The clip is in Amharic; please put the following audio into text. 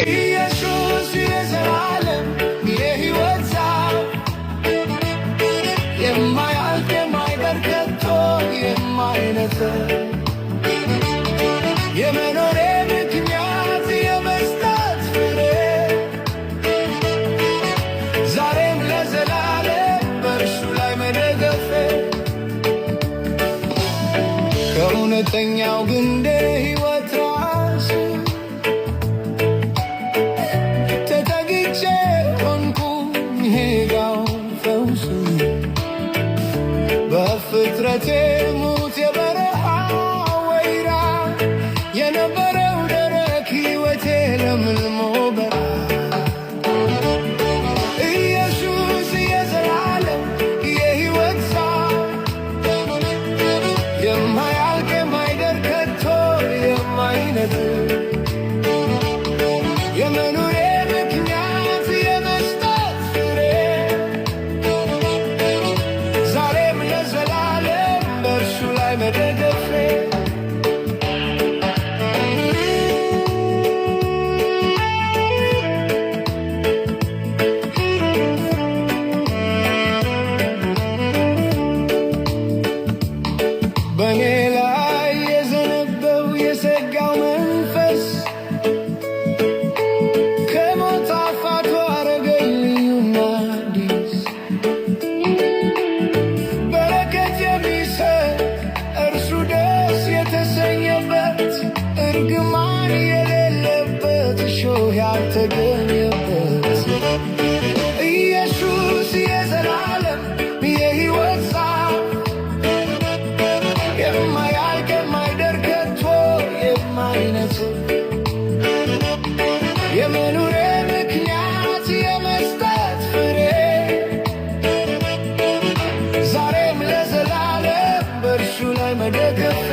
ኢየሱስ የዘላለም የሕይወት ዛፍ የማያልቅ የማይደርቅ ከቶ የማይነጥፍ የመኖሬ ምክንያት የመስጠት ፍሬ ዛሬም ለዘላለም በእርሱ ላይ መደገፌ ከእውነተኛው ግንደ ሕይወት ራስ ተጠግቼ ሆንኩኝ ሕያው ፈውስ በፍጥረቴ ሙት የበረሃ ወይራ የነበረው ደረቅ ሕይወቴ ለምልሞ በራ ኢየሱስ የዘላለም የሕይወት ዛፍ የማያልቅ የማይደርቅ ከቶ የማይነጥፍ የመኖሬ ምክንያት የመስጠት ፍሬ ዛሬም ለዘላለም በእርሱ ላይ መደገፌ በእኔ ላይ የዘነበው የሰጋው መንፈስ ከሞት አፋቱ አረገኝ ልዩና አዲስ በረከት የሚሰጥ እርሱ ደስ የተሰኘበት እርግማን የሌለበት እሾህ ያልተገኘበት ኢየሱስ የዘላለም የሕይወት ዛፍ የማያልቅ የማይደርቅ ከቶ የማይነጥፍ የመኖሬ ምክንያት የመስጠት ፍሬ ዛሬም ለዘላለም በእርሱ ላይ መደገፌ